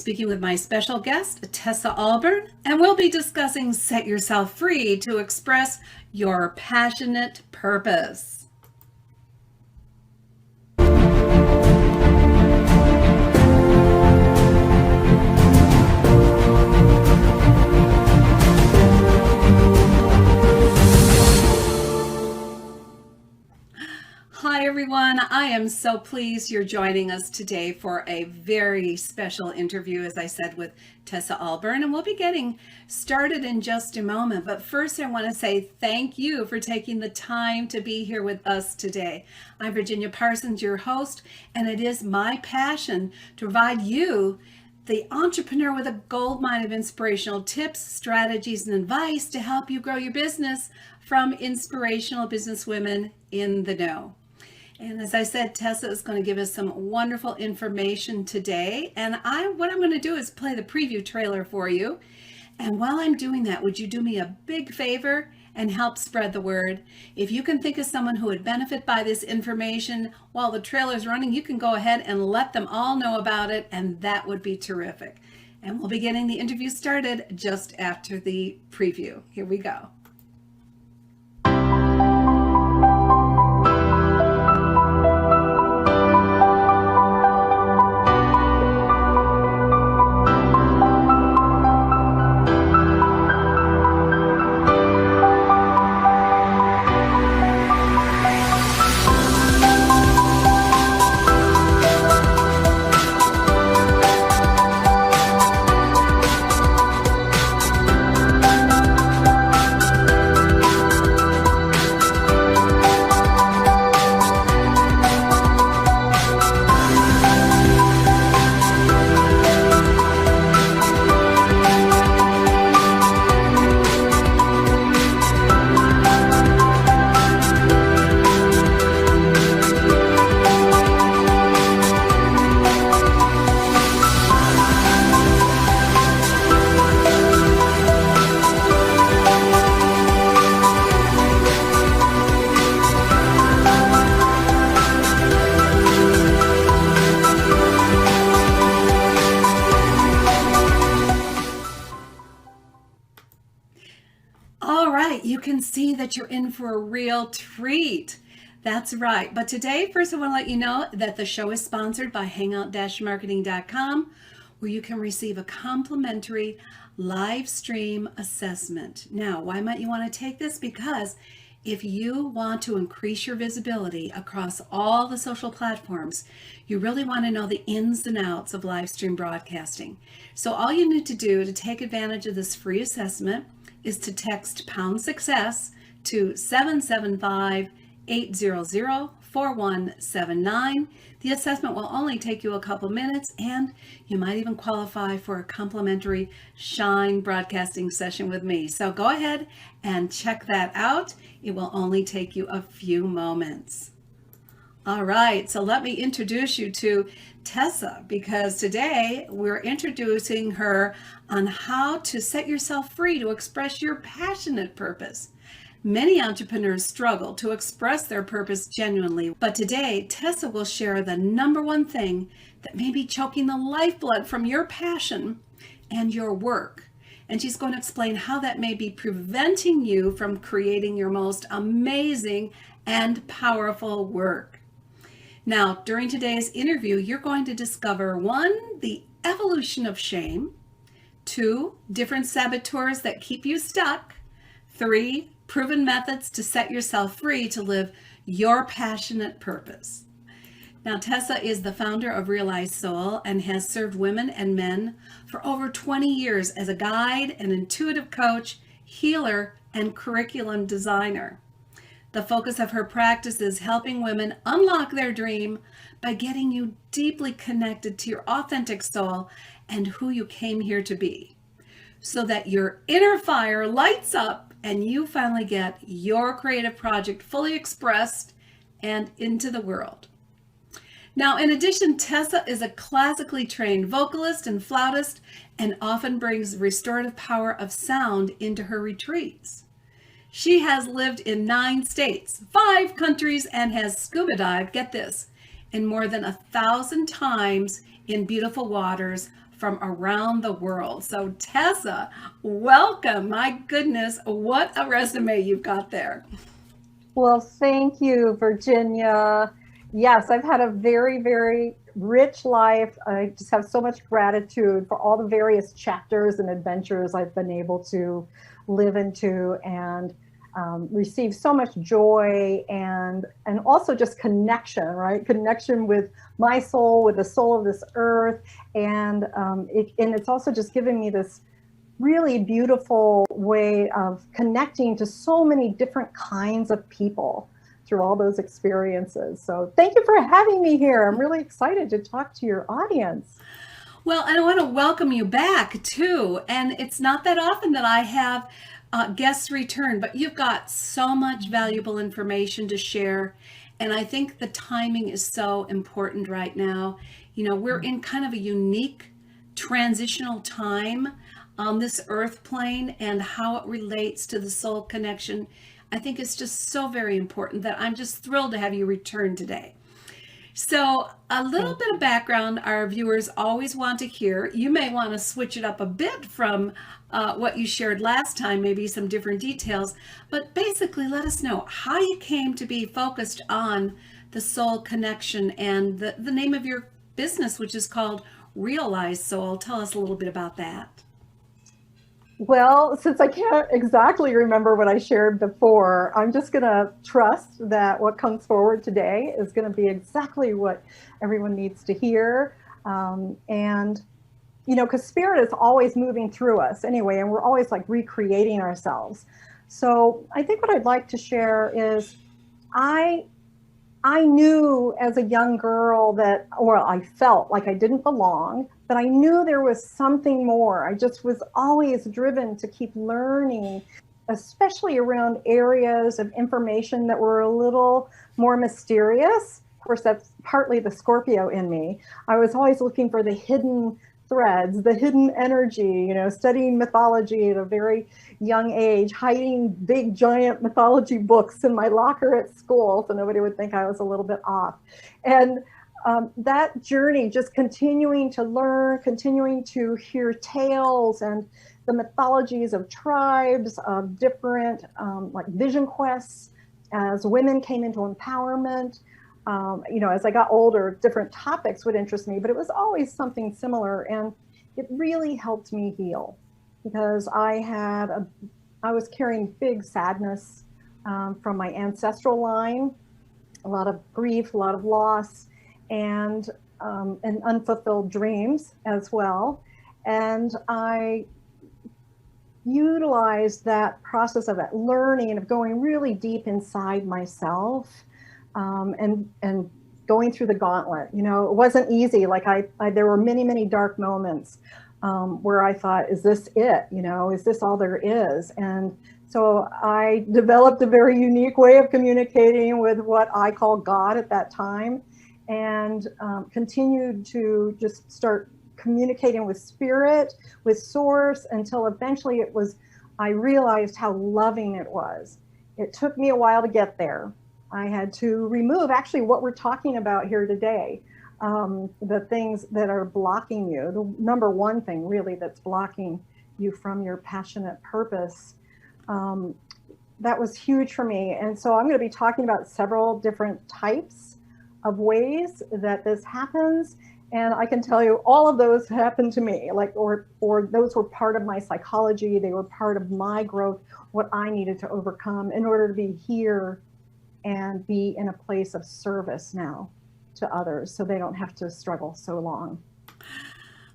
Speaking with my special guest, Tessa Alburn, and we'll be discussing Set Yourself Free to Express Your Passionate Purpose. Hi everyone, I am so pleased you're joining us today for a very special interview, as I said, with Tessa Alburn, and we'll be getting started in just a moment. But first I want to say thank you for taking the time to be here with us today. I'm Virginia Parsons, your host, and it is my passion to provide you, the entrepreneur, with a goldmine of inspirational tips, strategies, and advice to help you grow your business from inspirational business women in the know. And as I said, Tessa is going to give us some wonderful information today. And what I'm going to do is play the preview trailer for you. And while I'm doing that, would you do me a big favor and help spread the word? If you can think of someone who would benefit by this information while the trailer is running, you can go ahead and let them all know about it, and that would be terrific. And we'll be getting the interview started just after the preview. Here we go. You can see that you're in for a real treat. That's right. But today, first I want to let you know that the show is sponsored by hangout-marketing.com, where you can receive a complimentary live stream assessment. Now, why might you want to take this? Because if you want to increase your visibility across all the social platforms, you really want to know the ins and outs of live stream broadcasting. So all you need to do to take advantage of this free assessment is to text pound success to 775-800-4179. The assessment will only take you a couple minutes, and you might even qualify for a complimentary Shine broadcasting session with me. So go ahead and check that out. It will only take you a few moments. All right, so let me introduce you to Tessa, because today we're introducing her on how to set yourself free to express your passionate purpose. Many entrepreneurs struggle to express their purpose genuinely, but today Tessa will share the number one thing that may be choking the lifeblood from your passion and your work. And she's going to explain how that may be preventing you from creating your most amazing and powerful work. Now, during today's interview, you're going to discover 1, the evolution of shame; 2, different saboteurs that keep you stuck; 3, proven methods to set yourself free to live your passionate purpose. Now, Tessa is the founder of Realized Soul and has served women and men for over 20 years as a guide, an intuitive coach, healer, and curriculum designer. The focus of her practice is helping women unlock their dream by getting you deeply connected to your authentic soul and who you came here to be, so that your inner fire lights up and you finally get your creative project fully expressed and into the world. Now, in addition, Tessa is a classically trained vocalist and flautist and often brings restorative power of sound into her retreats. She has lived in 9 states, 5 countries, and has scuba dived, get this, in more than 1,000 times in beautiful waters from around the world. So Tessa, welcome. My goodness, what a resume you've got there. Well, thank you, Virginia. Yes, I've had a very, very rich life. I just have so much gratitude for all the various chapters and adventures I've been able to live into and receive so much joy and also just connection, right? Connection with my soul, with the soul of this earth, and it's also just given me this really beautiful way of connecting to so many different kinds of people through all those experiences. So thank you for having me here. I'm really excited to talk to your audience. Well, and I want to welcome you back too. And it's not that often that I have guests return, but you've got so much valuable information to share. And I think the timing is so important right now. You know, we're in kind of a unique transitional time on this earth plane, and how it relates to the soul connection, I think it's just so very important that I'm just thrilled to have you return today. So a little bit of background our viewers always want to hear. You may want to switch it up a bit from what you shared last time, maybe some different details, but basically let us know how you came to be focused on the soul connection and the name of your business, which is called Realize Soul. Tell us a little bit about that. Well, since I can't exactly remember what I shared before, I'm just going to trust that what comes forward today is going to be exactly what everyone needs to hear. And, you know, because spirit is always moving through us anyway, and we're always like recreating ourselves. So I think what I'd like to share is I knew as a young girl that, or I felt like I didn't belong, but I knew there was something more. I just was always driven to keep learning, especially around areas of information that were a little more mysterious. Of course, that's partly the Scorpio in me. I was always looking for the hidden threads, the hidden energy, you know, studying mythology at a very young age, hiding big giant mythology books in my locker at school so nobody would think I was a little bit off. And that journey, just continuing to learn, continuing to hear tales and the mythologies of tribes, of different like vision quests, as women came into empowerment. You know, as I got older, different topics would interest me, but it was always something similar. And it really helped me heal because I was carrying big sadness from my ancestral line, a lot of grief, a lot of loss, and unfulfilled dreams as well. And I utilized that process of learning and of going really deep inside myself. And going through the gauntlet, you know, it wasn't easy. Like there were many, many dark moments where I thought, is this it? You know, is this all there is? And so I developed a very unique way of communicating with what I call God at that time, and continued to just start communicating with spirit, with source, until eventually I realized how loving it was. It took me a while to get there. I had to remove actually what we're talking about here today, the things that are blocking you. The number one thing really that's blocking you from your passionate purpose. That was huge for me. And so I'm going to be talking about several different types of ways that this happens. And I can tell you all of those happened to me, like, or those were part of my psychology. They were part of my growth, what I needed to overcome in order to be here and be in a place of service now to others so they don't have to struggle so long.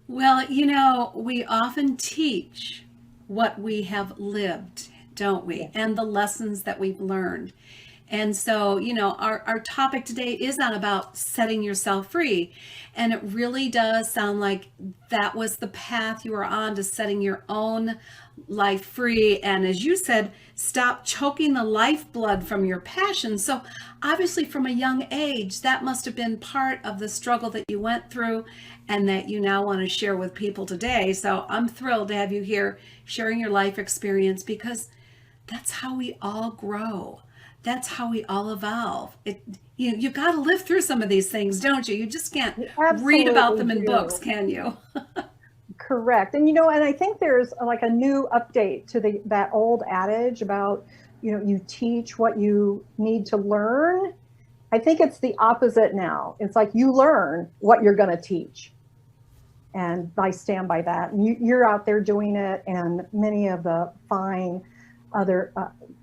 Well, you know, we often teach what we have lived, don't we? Yeah. And the lessons that we've learned. And so, you know, our topic today is not about setting yourself free. And it really does sound like that was the path you were on to setting your own life free. And as you said, stop choking the lifeblood from your passion. So obviously from a young age, that must have been part of the struggle that you went through and that you now want to share with people today. So I'm thrilled to have you here sharing your life experience, because that's how we all grow. That's how we all evolve. You got to live through some of these things, don't you? You just can't read about them in books, can you? Correct. And and I think there's like a new update to that old adage about, you teach what you need to learn. I think it's the opposite now. It's like you learn what you're going to teach. And I stand by that. And you're out there doing it, and many of the fine other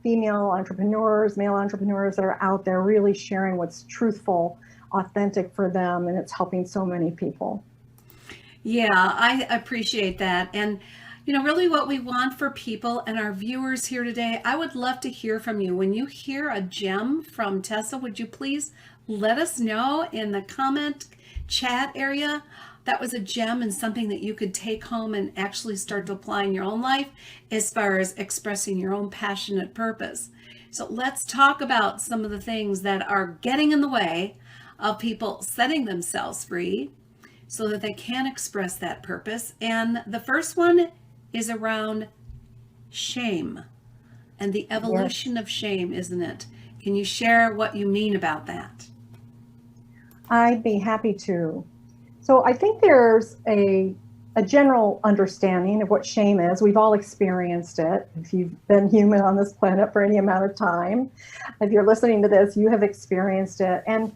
female entrepreneurs, male entrepreneurs that are out there really sharing what's truthful, authentic for them, and it's helping so many people. Yeah, I appreciate that. And, really what we want for people and our viewers here today, I would love to hear from you. When you hear a gem from Tessa, would you please let us know in the comment chat area? That was a gem and something that you could take home and actually start to apply in your own life as far as expressing your own passionate purpose. So let's talk about some of the things that are getting in the way of people setting themselves free so that they can express that purpose. And the first one is around shame and the evolution of shame, isn't it? Can you share what you mean about that? I'd be happy to. So I think there's a general understanding of what shame is. We've all experienced it. If you've been human on this planet for any amount of time, if you're listening to this, you have experienced it. And,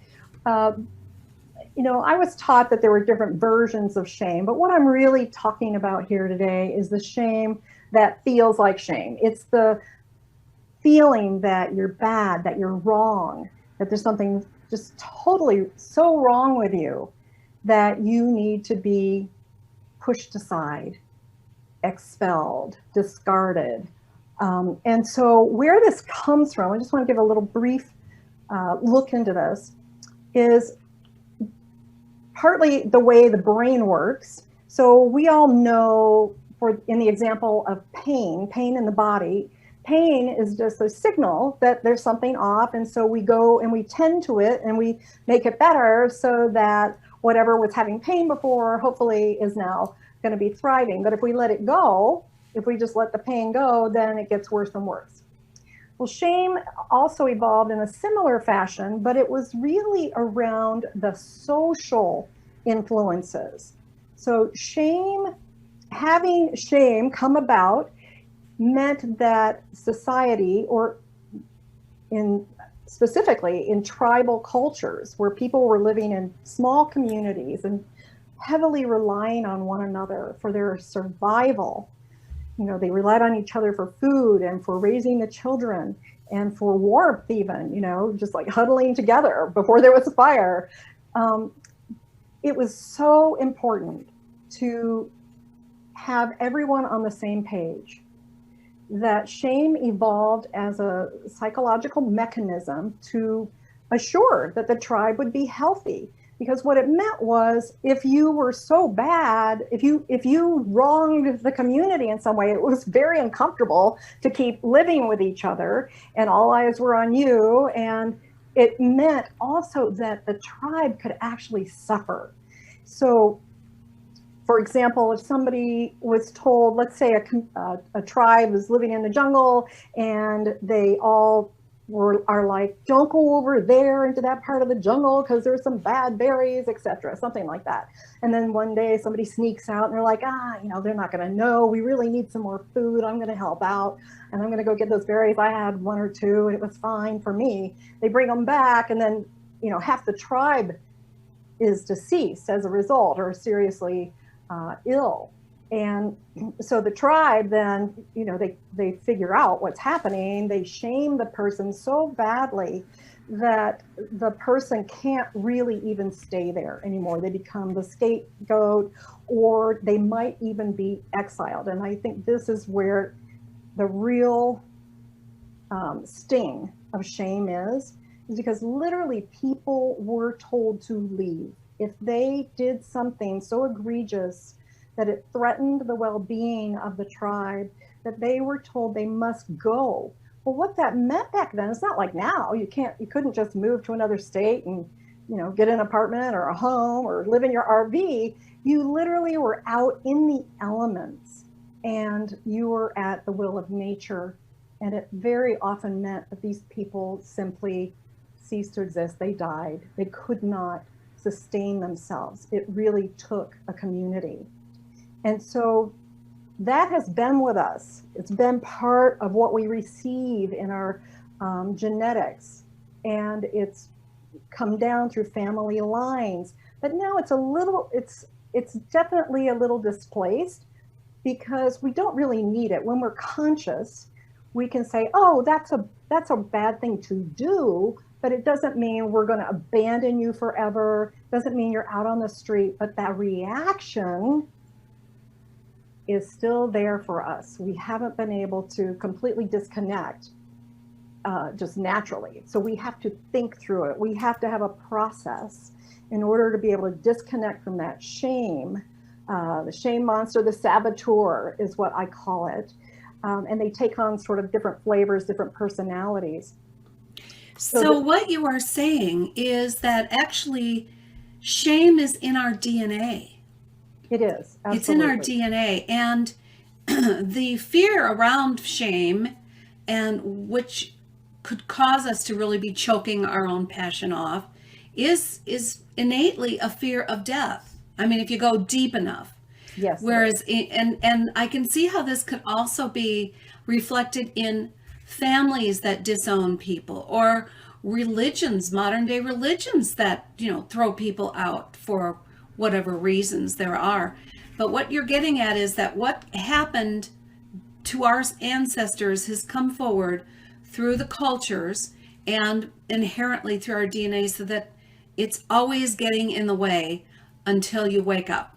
I was taught that there were different versions of shame, but what I'm really talking about here today is the shame that feels like shame. It's the feeling that you're bad, that you're wrong, that there's something just totally so wrong with you that you need to be pushed aside, expelled, discarded. And so where this comes from, I just want to give a little brief look into this, is partly the way the brain works. So we all know, in the example of pain in the body, pain is just a signal that there's something off. And so we go and we tend to it and we make it better so that whatever was having pain before, hopefully is now going to be thriving. But if we let it go, if we just let the pain go, then it gets worse and worse. Well, shame also evolved in a similar fashion, but it was really around the social influences. So having shame come about meant that society, or specifically in tribal cultures where people were living in small communities and heavily relying on one another for their survival. They relied on each other for food and for raising the children and for warmth even, just like huddling together before there was a fire. It was so important to have everyone on the same page, that shame evolved as a psychological mechanism to assure that the tribe would be healthy. Because what it meant was, if you were so bad, if you wronged the community in some way, it was very uncomfortable to keep living with each other, and all eyes were on you. And it meant also that the tribe could actually suffer. So, for example, if somebody was told, let's say a tribe is living in the jungle, and they all are like, don't go over there into that part of the jungle because there's some bad berries, etc., something like that. And then one day somebody sneaks out and they're like, they're not going to know. We really need some more food. I'm going to help out, and I'm going to go get those berries. I had one or two and it was fine for me. They bring them back, and then half the tribe is deceased as a result, or seriously ill. And so the tribe then, they figure out what's happening. They shame the person so badly that the person can't really even stay there anymore. They become the scapegoat, or they might even be exiled. And I think this is where the real sting of shame is because literally people were told to leave. If they did something so egregious that it threatened the well-being of the tribe, that they were told they must go. Well, what that meant back then, it's not like now. You couldn't just move to another state and, get an apartment or a home or live in your RV. You literally were out in the elements, and you were at the will of nature. And it very often meant that these people simply ceased to exist. They died. They could not sustain themselves. It really took a community. And so that has been with us. It's been part of what we receive in our genetics, and it's come down through family lines. But now it's definitely a little displaced because we don't really need it. When we're conscious, we can say, oh, that's a bad thing to do, but it doesn't mean we're going to abandon you forever. Doesn't mean you're out on the street, but that reaction is still there for us. We haven't been able to completely disconnect just naturally. So we have to think through it. We have to have a process in order to be able to disconnect from that shame. The shame monster, the saboteur is what I call it. And they take on sort of different flavors, different personalities. So what you are saying is that actually shame is in our DNA. It is. Absolutely. It's in our DNA. And the fear around shame, and which could cause us to really be choking our own passion off, is innately a fear of death. I mean, if you go deep enough. Yes. Whereas, and I can see how this could also be reflected in families that disown people, or religions, modern day religions that, throw people out for whatever reasons there are. But what you're getting at is that what happened to our ancestors has come forward through the cultures and inherently through our DNA, so that it's always getting in the way until you wake up.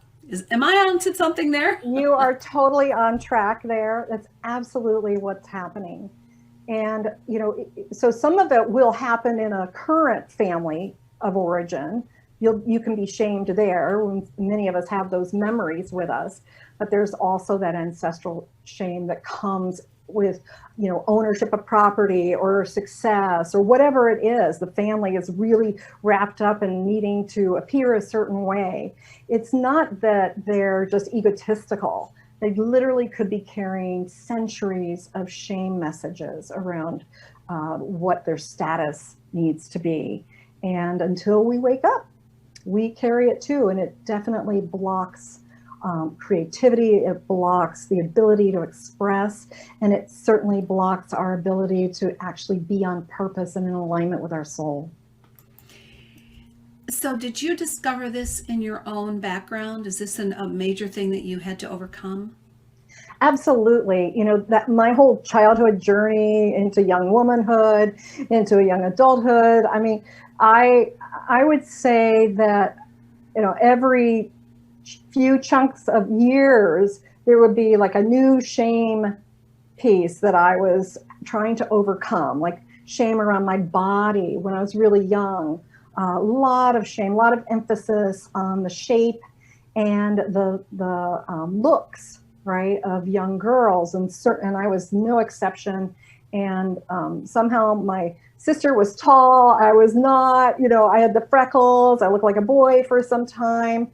Am I onto something there? You are totally on track there. That's absolutely what's happening. And, so some of it will happen in a current family of origin. You can be shamed there. Many of us have those memories with us, but there's also that ancestral shame that comes with, ownership of property or success or whatever it is. The family is really wrapped up in needing to appear a certain way. It's not that they're just egotistical. They literally could be carrying centuries of shame messages around what their status needs to be. And until we wake up, we carry it too. And it definitely blocks creativity. It blocks the ability to express, and it certainly blocks our ability to actually be on purpose and in alignment with our soul. So did you discover this in your own background? Is this a major thing that you had to overcome? Absolutely. That my whole childhood journey into young womanhood, into a young adulthood. I mean, I would say that, every few chunks of years, there would be like a new shame piece that I was trying to overcome, like shame around my body when I was really young. A lot of shame, a lot of emphasis on the shape and the looks, right, of young girls, and I was no exception. And somehow my sister was tall, I was not. I had the freckles, I looked like a boy for some time.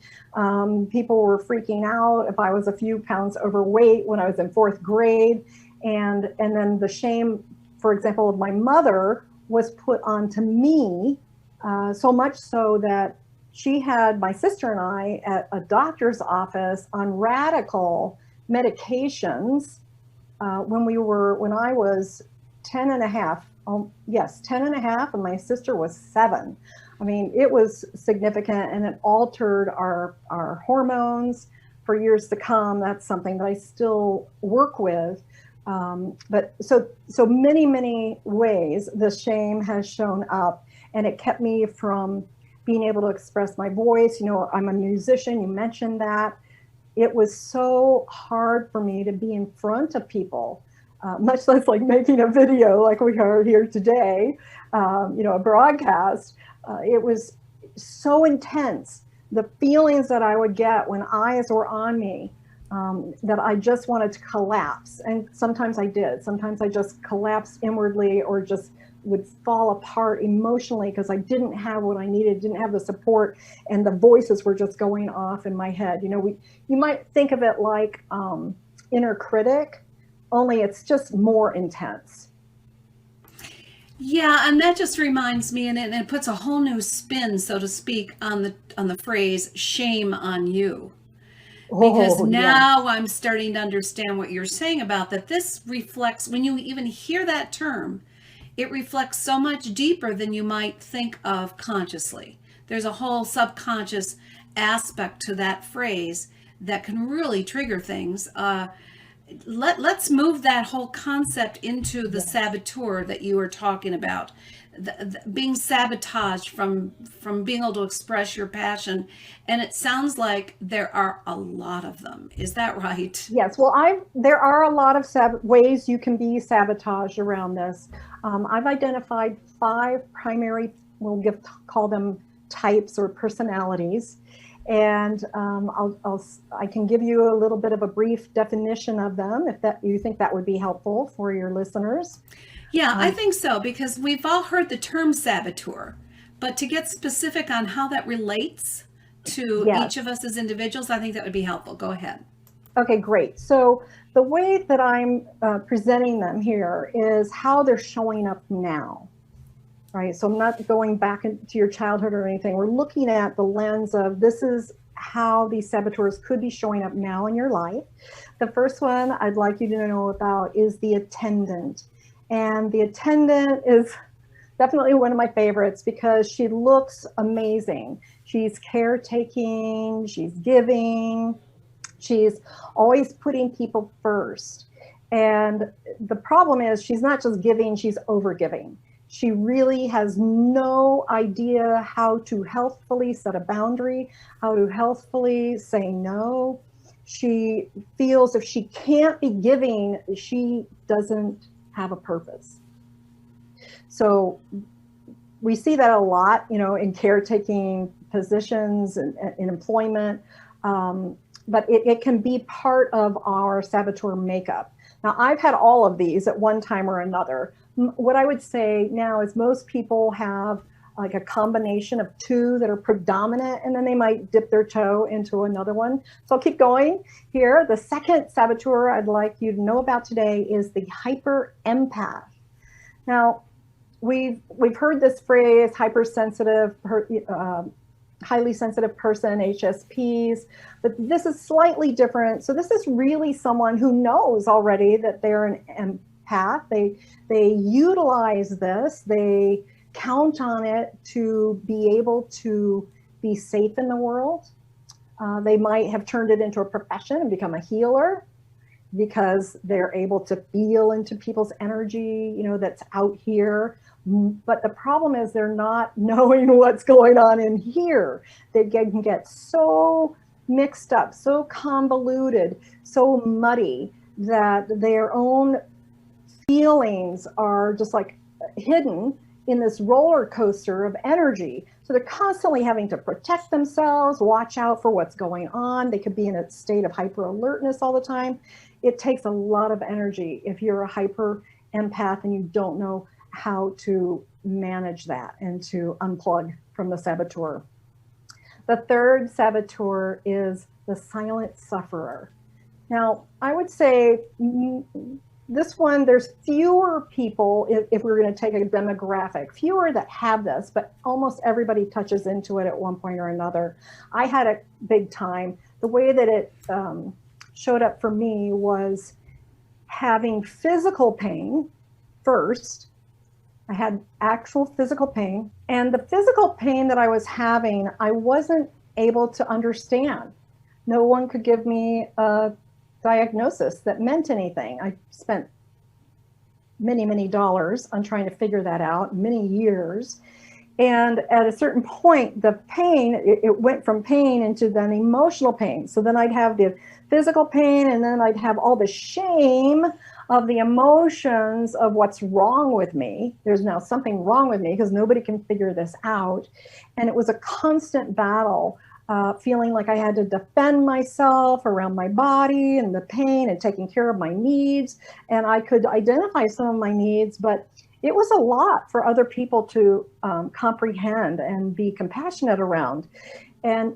People were freaking out if I was a few pounds overweight when I was in 4th grade. And then the shame, for example, of my mother was put onto me, so much so that she had my sister and I at a doctor's office on radical medications when I was 10 and a half. 10 and a half, and my sister was 7. I mean, it was significant, and it altered our hormones for years to come. That's something that I still work with. But so many ways the shame has shown up, and it kept me from being able to express my voice. I'm a musician, you mentioned that. It was so hard for me to be in front of people, much less like making a video like we are here today, a broadcast. It was so intense. The feelings that I would get when eyes were on me, that I just wanted to collapse. And sometimes I did. Sometimes I just collapsed inwardly, or just would fall apart emotionally because I didn't have what I needed, didn't have the support, and the voices were just going off in my head. You might think of it like inner critic, only it's just more intense. Yeah, and that just reminds me, and it puts a whole new spin, so to speak, on the phrase "shame on you," Because Oh, yeah. now I'm starting to understand what you're saying about that. This reflects, when you even hear that term, it reflects so much deeper than you might think of consciously. There's a whole subconscious aspect to that phrase that can really trigger things. Let's move that whole concept into the Yes. saboteur that you were talking about, being sabotaged from being able to express your passion. And it sounds like there are a lot of them. Is that right? Yes, well, there are a lot of ways you can be sabotaged around this. I've identified 5 primary, call them types or personalities, and I can give you a little bit of a brief definition of them if that you think that would be helpful for your listeners. Yeah, I Um, think so, because we've all heard the term saboteur, but to get specific on how that relates to each of yes. us as individuals, I think that would be helpful. Go ahead. Okay, great. So the way that I'm presenting them here is how they're showing up now. Right. So I'm not going back into your childhood or anything. We're looking at the lens of this is how these saboteurs could be showing up now in your life. The first one I'd like you to know about is the attendant. And the attendant is definitely one of my favorites because she looks amazing. She's caretaking, she's giving, she's always putting people first. And the problem is she's not just giving, she's over giving. She really has no idea how to healthfully set a boundary, how to healthfully say no. She feels if she can't be giving, she doesn't have a purpose. So we see that a lot, in caretaking positions and in employment. But it can be part of our saboteur makeup. Now, I've had all of these at one time or another. What I would say now is most people have like a combination of 2 that are predominant, and then they might dip their toe into another one. So I'll keep going here. The second saboteur I'd like you to know about today is the hyper empath. Now, we've heard this phrase, hypersensitive, highly sensitive person, HSPs, but this is slightly different. So this is really someone who knows already that they're an empath. They utilize this, they count on it to be able to be safe in the world. They might have turned it into a profession and become a healer because they're able to feel into people's energy, that's out here. But the problem is they're not knowing what's going on in here. They can get so mixed up, so convoluted, so muddy that their own feelings are just like hidden in this roller coaster of energy. So they're constantly having to protect themselves, watch out for what's going on. They could be in a state of hyper alertness all the time. It takes a lot of energy if you're a hyper empath and you don't know how to manage that and to unplug from the saboteur. The third saboteur is the silent sufferer. Now, I would say this one, there's fewer people, if we're going to take a demographic, fewer that have this, but almost everybody touches into it at one point or another. I had it big time. The way that it showed up for me was having physical pain first. I had actual physical pain, and the physical pain that I was having, I wasn't able to understand. No one could give me a diagnosis that meant anything. I spent many, many dollars on trying to figure that out, many years. And at a certain point, the pain, it went from pain into then emotional pain. So then I'd have the physical pain, and then I'd have all the shame of the emotions of what's wrong with me. There's now something wrong with me because nobody can figure this out. And it was a constant battle, feeling like I had to defend myself around my body and the pain and taking care of my needs. And I could identify some of my needs, but it was a lot for other people to comprehend and be compassionate around. And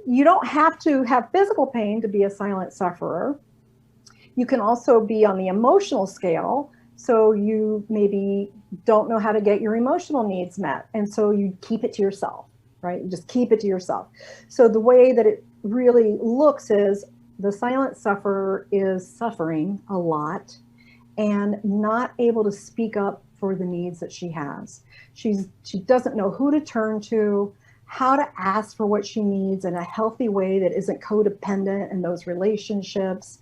you don't have to have physical pain to be a silent sufferer. You can also be on the emotional scale. So you maybe don't know how to get your emotional needs met. And so you keep it to yourself, right? You just keep it to yourself. So the way that really looks is the silent sufferer is suffering a lot and not able to speak up for the needs that she has. She doesn't know who to turn to, how to ask for what she needs in a healthy way that isn't codependent in those relationships.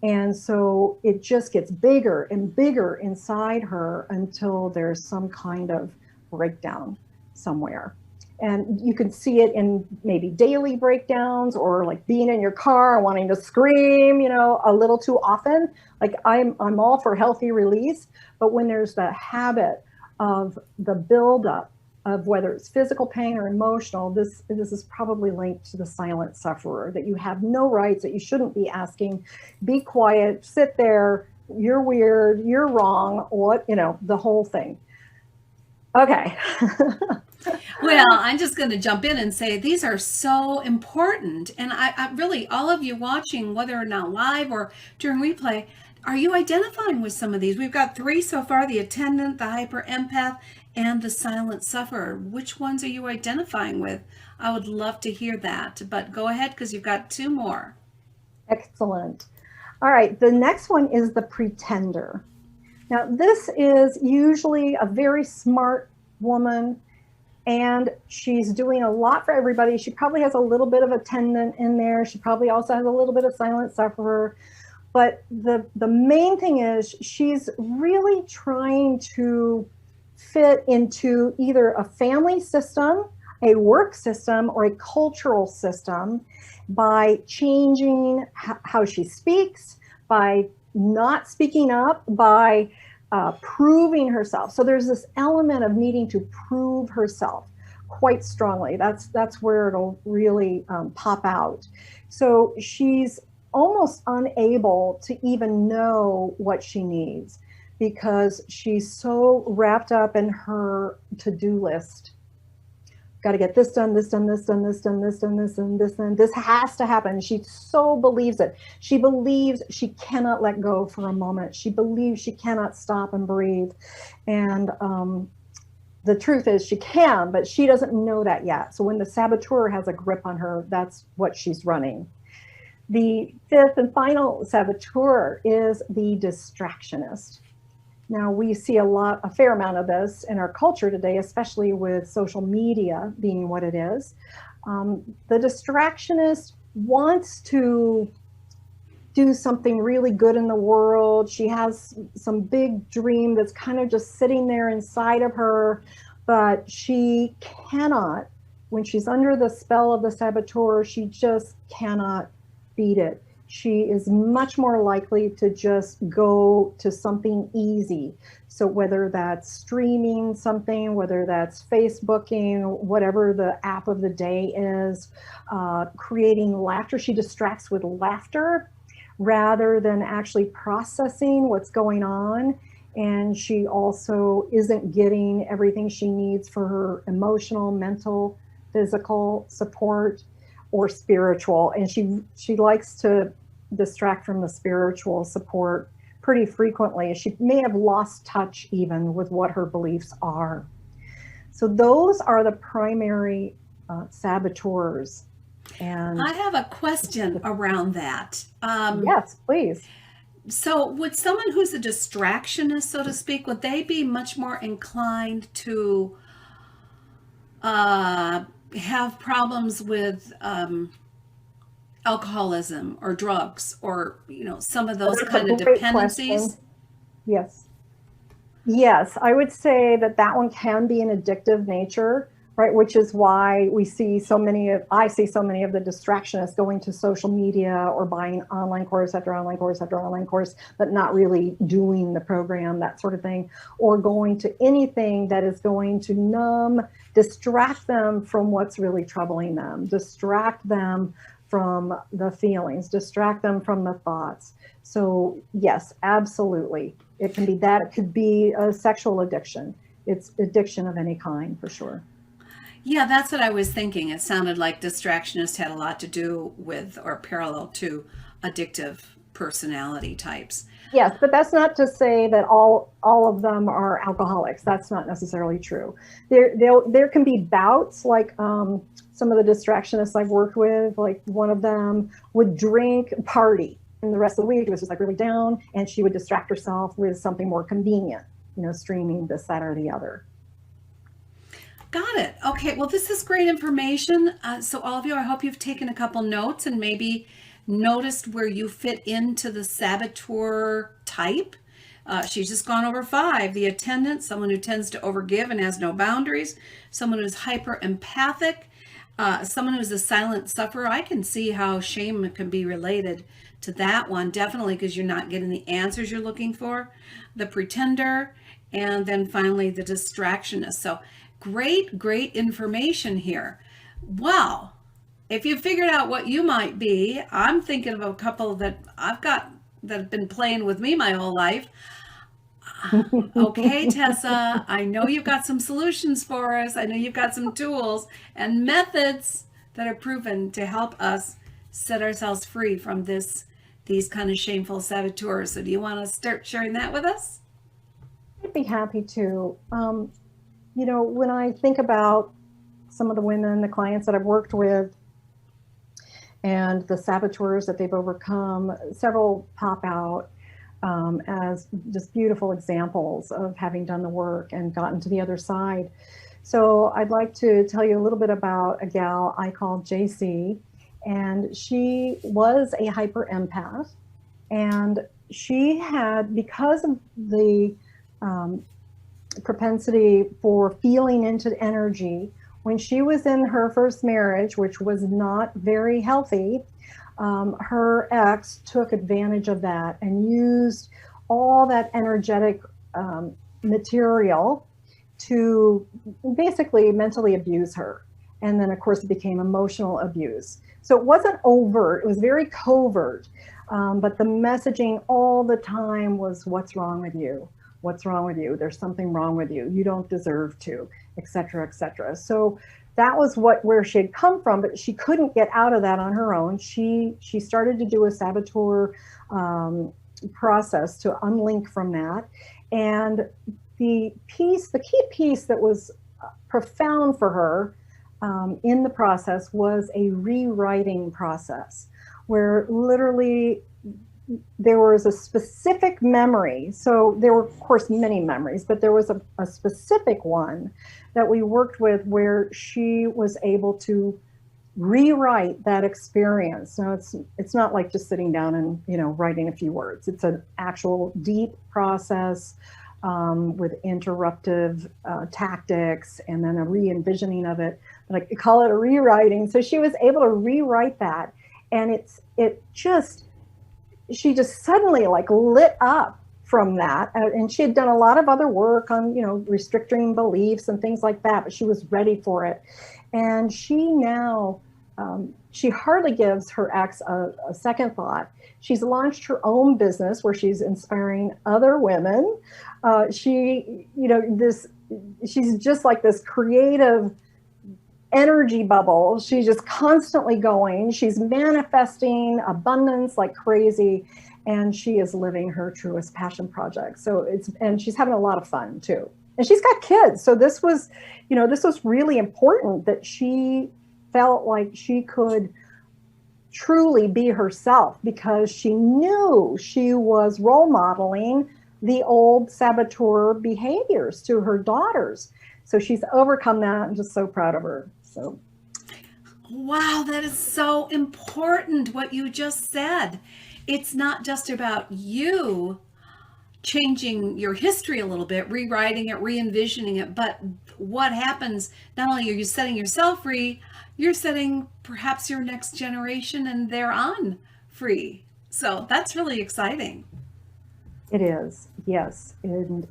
And so it just gets bigger and bigger inside her until there's some kind of breakdown somewhere. And you can see it in maybe daily breakdowns, or like being in your car wanting to scream, a little too often. Like I'm all for healthy release, but when there's the habit of the buildup of whether it's physical pain or emotional, this is probably linked to the silent sufferer, that you have no rights, that you shouldn't be asking, be quiet, sit there, you're weird, you're wrong, what, the whole thing. Okay. Well, I'm just going to jump in and say these are so important. And I really, all of you watching, whether or not live or during replay, are you identifying with some of these? We've got 3 so far: the attendant, the hyper empath, and the silent sufferer. Which ones are you identifying with? I would love to hear that, but go ahead, because you've got 2 more. Excellent. All right. The next one is the pretender. Now, this is usually a very smart woman, and she's doing a lot for everybody. She probably has a little bit of attendant in there. She probably also has a little bit of silent sufferer. But the main thing is she's really trying to fit into either a family system, a work system, or a cultural system by changing how she speaks, by not speaking up, by proving herself. So there's this element of needing to prove herself quite strongly. That's where it'll really pop out. So she's almost unable to even know what she needs because she's so wrapped up in her to-do list. Got to get this done, this done, this done, this done, this done, this done, this done. This has to happen. She so believes it. She believes she cannot let go for a moment. She believes she cannot stop and breathe. And the truth is she can, but she doesn't know that yet. So when the saboteur has a grip on her, that's what she's running. The 5th and final saboteur is the distractionist. Now, we see a fair amount of this in our culture today, especially with social media being what it is. The distractionist wants to do something really good in the world. She has some big dream that's kind of just sitting there inside of her, but she cannot, when she's under the spell of the saboteur, she just cannot beat it. She is much more likely to just go to something easy. So whether that's streaming something, whether that's Facebooking, whatever the app of the day is, creating laughter, she distracts with laughter rather than actually processing what's going on. And she also isn't getting everything she needs for her emotional, mental, physical support or spiritual. And she likes to distract from the spiritual support pretty frequently. She may have lost touch even with what her beliefs are. So those are the primary saboteurs. And I have a question around that. Yes, please. So would someone who's a distractionist, so to speak, would they be much more inclined to have problems with alcoholism or drugs or, some of those kind of dependencies? Question. Yes, I would say that one can be an addictive nature, right? Which is why I see so many of the distractionists going to social media or buying online course after online course after online course, but not really doing the program, that sort of thing, or going to anything that is going to distract them from what's really troubling them, distract them from the feelings, distract them from the thoughts. So yes, absolutely. It can be that. It could be a sexual addiction. It's addiction of any kind, for sure. Yeah, that's what I was thinking. It sounded like distractionist had a lot to do with or parallel to addictive personality types. Yes, but that's not to say that all of them are alcoholics. That's not necessarily true. There can be bouts like some of the distractionists I've worked with, like one of them would drink, party, and the rest of the week it was just like really down, and she would distract herself with something more convenient, streaming this, that, or the other. Got it. Okay, well, this is great information. So all of you, I hope you've taken a couple notes and maybe noticed where you fit into the saboteur type. She's just gone over 5. The attendant, someone who tends to overgive and has no boundaries. Someone who's hyper empathic. Someone who's a silent sufferer. I can see how shame can be related to that one, definitely, because you're not getting the answers you're looking for. The pretender, and then finally the distractionist. So great information here. Well, if you figured out what you might be, I'm thinking of a couple that I've got that have been playing with me my whole life. Okay, Tessa, I know you've got some solutions for us. I know you've got some tools and methods that are proven to help us set ourselves free from these kind of shameful saboteurs. So do you want to start sharing that with us? I'd be happy to. When I think about some of the women, the clients that I've worked with, and the saboteurs that they've overcome, several pop out as just beautiful examples of having done the work and gotten to the other side. So I'd like to tell you a little bit about a gal I call JC, and she was a hyper empath, and she had, because of the propensity for feeling into energy, when she was in her first marriage, which was not very healthy, her ex took advantage of that and used all that energetic material to basically mentally abuse her. And then, of course, it became emotional abuse. So it wasn't overt, it was very covert. But the messaging all the time was, what's wrong with you? What's wrong with you? There's something wrong with you. You don't deserve to, et cetera, et cetera. So that was where she had come from, but she couldn't get out of that on her own. She started to do a saboteur process to unlink from that. And the key piece that was profound for her in the process was a rewriting process, where literally there was a specific memory. So there were, of course, many memories, but there was a specific one that we worked with where she was able to rewrite that experience. Now, it's not like just sitting down and writing a few words. It's an actual deep process with interruptive tactics, and then a re-envisioning of it. But I call it a rewriting. So she was able to rewrite that, and she just suddenly like lit up from that. And she had done a lot of other work on, restricting beliefs and things like that, but she was ready for it. And she now, she hardly gives her ex a second thought. She's launched her own business where she's inspiring other women. She's just like this creative energy bubble. She's just constantly going. She's manifesting abundance like crazy, and she is living her truest passion project. And she's having a lot of fun too. And she's got kids. So this was really important, that she felt like she could truly be herself, because she knew she was role modeling the old saboteur behaviors to her daughters. So she's overcome that. I'm just so proud of her. So, wow, that is so important what you just said. It's not just about you changing your history a little bit, rewriting it, re-envisioning it, but what happens, not only are you setting yourself free, you're setting perhaps your next generation and thereon free. So that's really exciting. It is, yes. And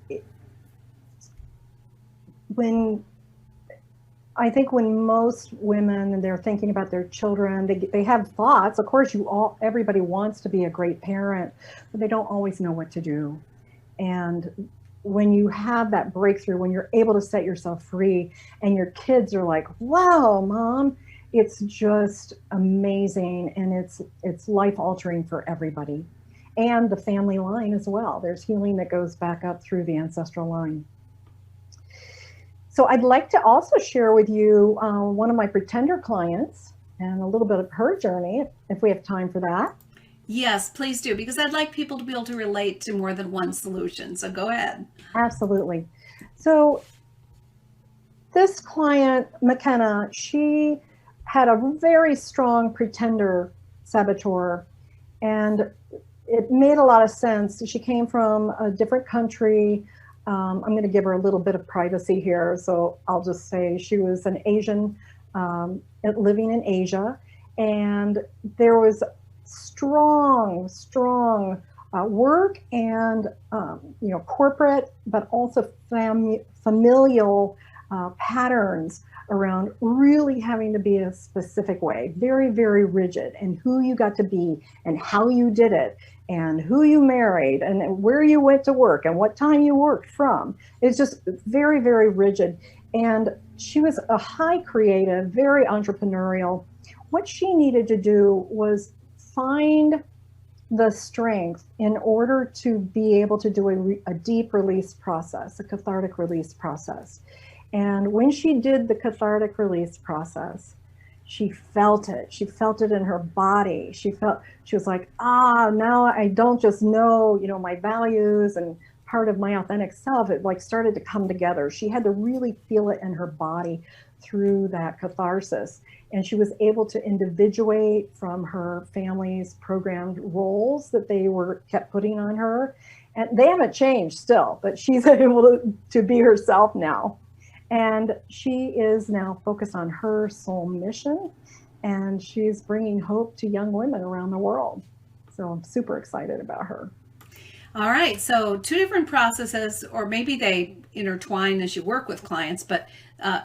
I think when most women, they're thinking about their children, they have thoughts. Of course, everybody wants to be a great parent, but they don't always know what to do. And when you have that breakthrough, when you're able to set yourself free, and your kids are like, "Wow, Mom," it's just amazing, and it's life altering for everybody, and the family line as well. There's healing that goes back up through the ancestral line. So I'd like to also share with you one of my pretender clients and a little bit of her journey, if we have time for that. Yes, please do, because I'd like people to be able to relate to more than one solution. So go ahead. Absolutely. So this client, McKenna, she had a very strong pretender saboteur, and it made a lot of sense. She came from a different country. I'm going to give her a little bit of privacy here, so I'll just say she was an Asian living in Asia, and there was strong work and corporate, but also familial patterns around really having to be a specific way, very, very rigid, and who you got to be and how you did it and who you married and where you went to work and what time you worked from. It's just very, very rigid. And she was a high creative, very entrepreneurial. What she needed to do was find the strength in order to be able to do a deep release process, a cathartic release process. And when she did the cathartic release process, she felt it. She felt it in her body. She was like, now I don't just know, my values and part of my authentic self. It like started to come together. She had to really feel it in her body through that catharsis. And she was able to individuate from her family's programmed roles that they kept putting on her. And they haven't changed still, but she's able to be herself now. And she is now focused on her soul mission, and she's bringing hope to young women around the world. So I'm super excited about her. All right. So two different processes, or maybe they intertwine as you work with clients. But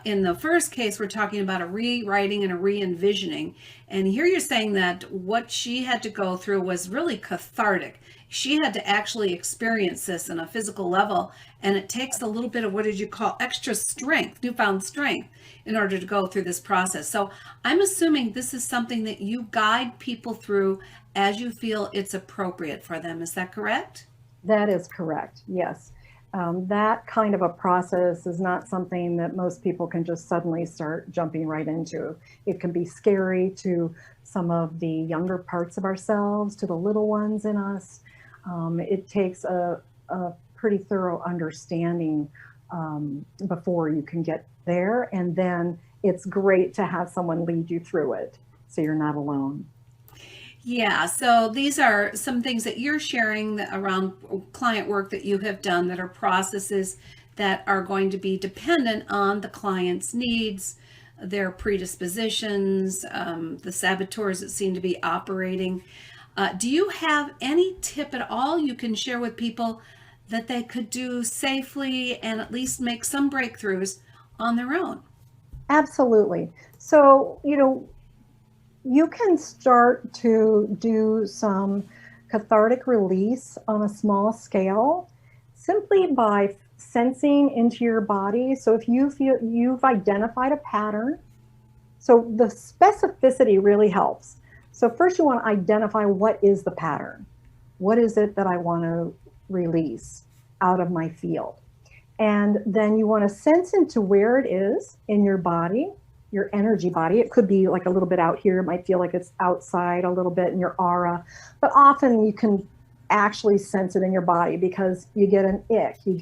in the first case, we're talking about a rewriting and a re-envisioning. And here you're saying that what she had to go through was really cathartic. She had to actually experience this on a physical level. And it takes a little bit of, what did you call, extra strength, newfound strength, in order to go through this process. So I'm assuming this is something that you guide people through as you feel it's appropriate for them. Is that correct? That is correct. Yes. That kind of a process is not something that most people can just suddenly start jumping right into. It can be scary to some of the younger parts of ourselves, to the little ones in us. It takes a pretty thorough understanding before you can get there. And then it's great to have someone lead you through it so you're not alone. Yeah, so these are some things that you're sharing around client work that you have done that are processes that are going to be dependent on the client's needs, their predispositions, the saboteurs that seem to be operating. Do you have any tip at all you can share with people that they could do safely and at least make some breakthroughs on their own? Absolutely. So, you can start to do some cathartic release on a small scale simply by sensing into your body. So if you feel you've identified a pattern, so the specificity really helps. So first you want to identify, what is the pattern? What is it that I want to release out of my field? And then you want to sense into where it is in your body, your energy body. It could be like a little bit out here. It might feel like it's outside a little bit in your aura, but often you can actually sense it in your body because you get an ick, you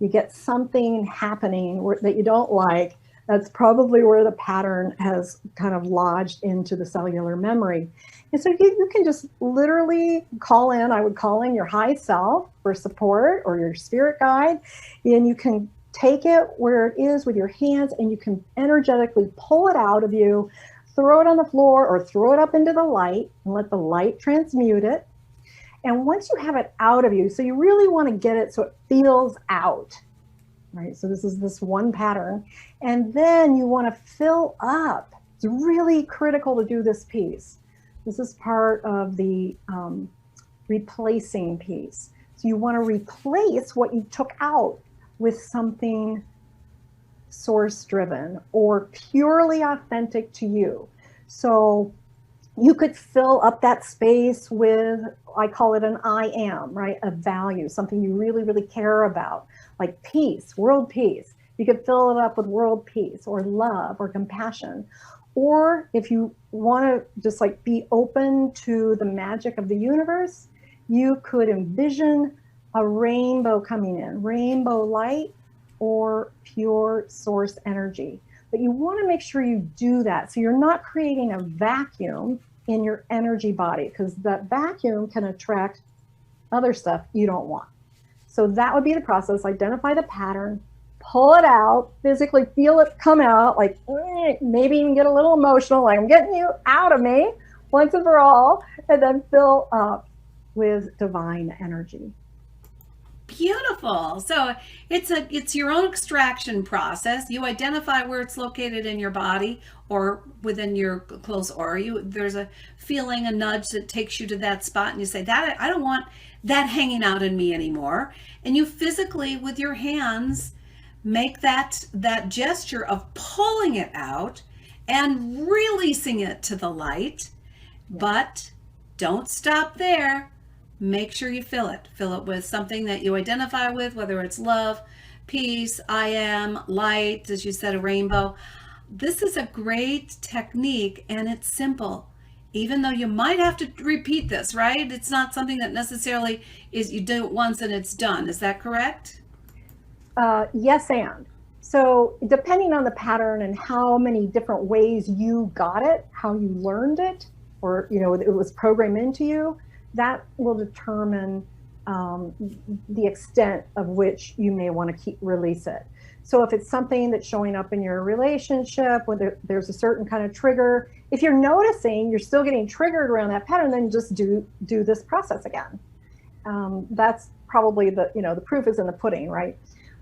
get something happening that you don't like. That's probably where the pattern has kind of lodged into the cellular memory. And so you can just literally I would call in your high self for support, or your spirit guide, and you can take it where it is with your hands, and you can energetically pull it out of you, throw it on the floor, or throw it up into the light and let the light transmute it. And once you have it out of you, so you really want to get it so it feels out, right? So this is this one pattern. And then you want to fill up. It's really critical to do this piece. This is part of the replacing piece. So you want to replace what you took out with something source driven or purely authentic to you. So you could fill up that space with, I call it an I am, right? A value, something you really, really care about, like peace, world peace. You could fill it up with world peace or love or compassion. Or if you want to just like be open to the magic of the universe, you could envision a rainbow coming in, rainbow light or pure source energy. But you want to make sure you do that so you're not creating a vacuum in your energy body, because that vacuum can attract other stuff you don't want. So that would be the process. Identify the pattern, pull it out, physically feel it come out, like maybe even get a little emotional, like I'm getting you out of me once and for all, and then fill up with divine energy. Beautiful. So it's your own extraction process. You identify where it's located in your body or within your clothes aura. There's a feeling, a nudge that takes you to that spot, and you say, that I don't want that hanging out in me anymore. And you physically, with your hands, make that gesture of pulling it out and releasing it to the light. But don't stop there. Make sure you fill it. Fill it with something that you identify with, whether it's love, peace, I am, light, as you said, a rainbow. This is a great technique, and it's simple. Even though you might have to repeat this, right? It's not something that necessarily is you do it once and it's done. Is that correct? Yes, and. So depending on the pattern and how many different ways you got it, how you learned it, or it was programmed into you, that will determine the extent of which you may want to release it. So if it's something that's showing up in your relationship, whether there's a certain kind of trigger, if you're noticing you're still getting triggered around that pattern, then just do this process again. That's probably the proof is in the pudding, right?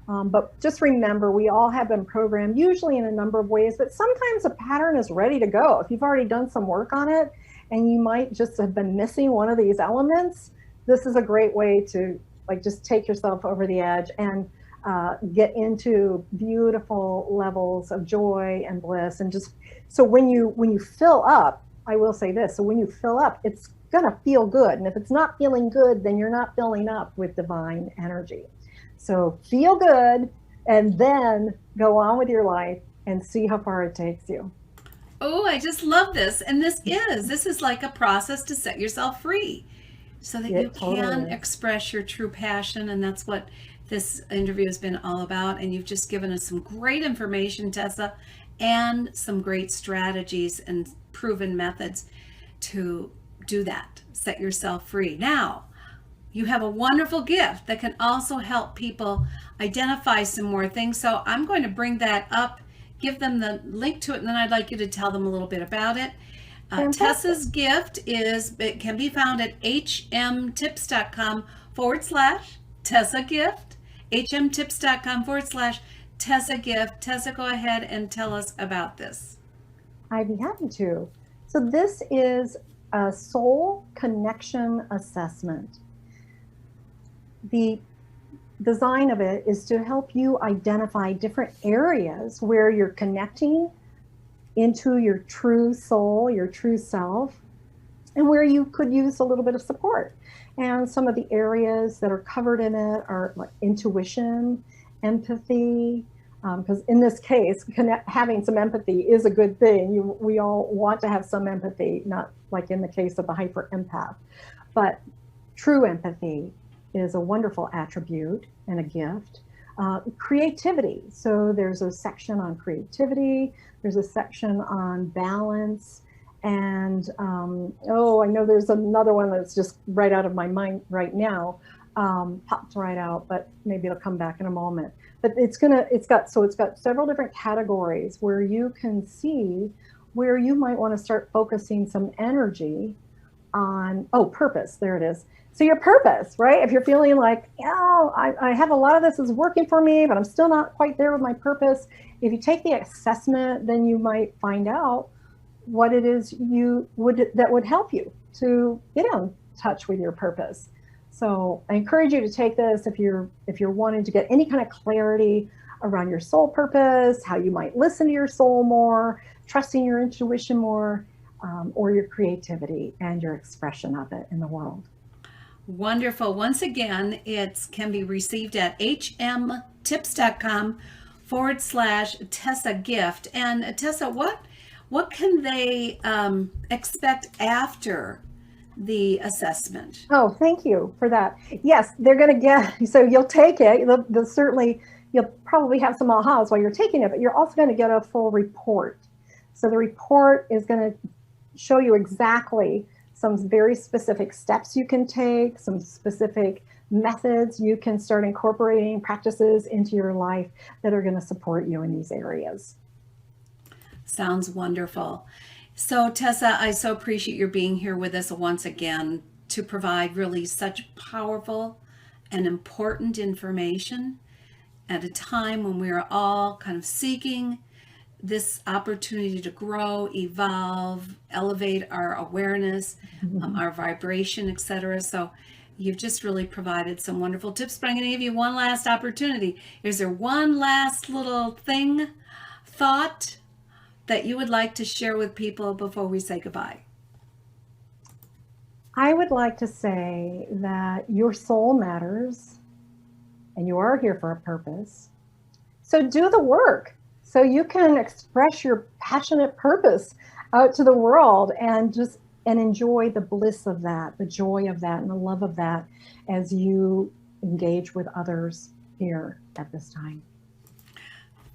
But just remember, we all have been programmed, usually in a number of ways, but sometimes a pattern is ready to go. If you've already done some work on it, and you might just have been missing one of these elements, this is a great way to just take yourself over the edge and get into beautiful levels of joy and bliss. And just so when you fill up, I will say this, so when you fill up, it's gonna feel good. And if it's not feeling good, then you're not filling up with divine energy. So feel good and then go on with your life and see how far it takes you. Oh, I just love this. And this is like a process to set yourself free so that you can express your true passion. And that's what this interview has been all about. And you've just given us some great information, Tessa, and some great strategies and proven methods to do that, set yourself free. Now, you have a wonderful gift that can also help people identify some more things. So I'm going to bring that up, give them the link to it, and then I'd like you to tell them a little bit about it. Tessa's gift it can be found at hmtips.com/Tessa gift, hmtips.com/Tessa gift. Tessa, go ahead and tell us about this. I'd be happy to. So this is a soul connection assessment. The design of it is to help you identify different areas where you're connecting into your true soul, your true self, and where you could use a little bit of support. And some of the areas that are covered in it are like intuition, empathy, because in this case, having some empathy is a good thing. We all want to have some empathy, not like in the case of the hyper empath, but true empathy is a wonderful attribute and a gift. Creativity. So there's a section on creativity. There's a section on balance. And I know there's another one that's just right out of my mind right now. Popped right out, but maybe it'll come back in a moment. But it's got several different categories where you can see where you might want to start focusing some energy on, purpose. There it is. So your purpose, right? If you're feeling like, I have a lot of this is working for me, but I'm still not quite there with my purpose. If you take the assessment, then you might find out what it is that would help you to get in touch with your purpose. So I encourage you to take this if you're wanting to get any kind of clarity around your soul purpose, how you might listen to your soul more, trusting your intuition more, or your creativity and your expression of it in the world. Wonderful. Once again, it can be received at hmtips.com /Tessa gift. And Tessa, what can they expect after the assessment? Oh, thank you for that. Yes, they're going to get, so you'll take it. They'll certainly, you'll probably have some ahas while you're taking it, but you're also going to get a full report. So the report is going to show you exactly some very specific steps you can take, some specific methods you can start incorporating, practices into your life that are going to support you in these areas. Sounds wonderful. So Tessa, I so appreciate your being here with us once again to provide really such powerful and important information at a time when we are all kind of seeking this opportunity to grow, evolve, elevate our awareness, our vibration, etc. So you've just really provided some wonderful tips, but I'm going to give you one last opportunity. Is there one last little thought that you would like to share with people before we say goodbye? I would like to say that your soul matters and you are here for a purpose. So do the work so you can express your passionate purpose out to the world and enjoy the bliss of that, the joy of that, and the love of that as you engage with others here at this time.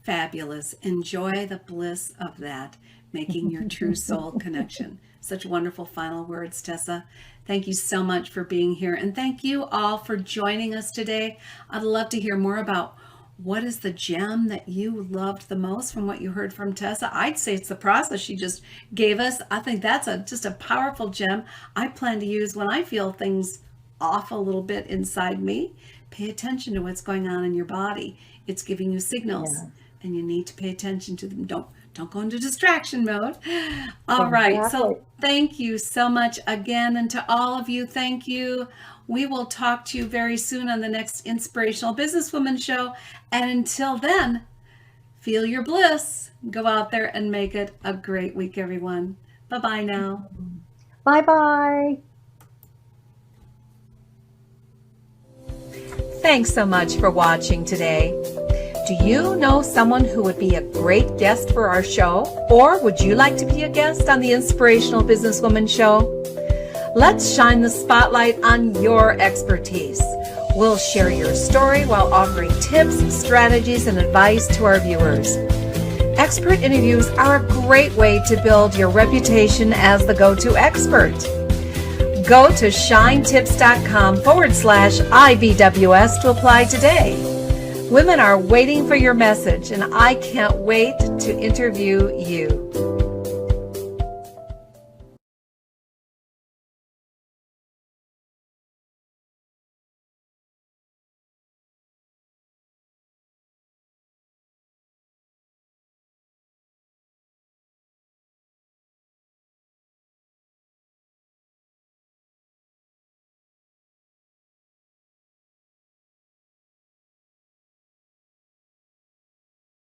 Fabulous. Enjoy the bliss of that, making your true soul connection. Such wonderful final words, Tessa. Thank you so much for being here. And thank you all for joining us today. I'd love to hear more about what is the gem that you loved the most from what you heard from Tessa. I'd say it's the process she just gave us. I think that's just a powerful gem I plan to use when I feel things off a little bit inside me. Pay attention to what's going on in your body. It's giving you signals. Yeah. And you need to pay attention to them. Don't go into distraction mode. All right. So thank you so much again. And to all of you, thank you. We will talk to you very soon on the next Inspirational Business Women Show. And until then, feel your bliss. Go out there and make it a great week, everyone. Bye-bye now. Bye-bye. Thanks so much for watching today. Do you know someone who would be a great guest for our show? Or would you like to be a guest on the Inspirational Business Women Show? Let's shine the spotlight on your expertise. We'll share your story while offering tips, strategies, and advice to our viewers. Expert interviews are a great way to build your reputation as the go-to expert. Go to shinetips.com/IBWS to apply today. Women are waiting for your message, and I can't wait to interview you.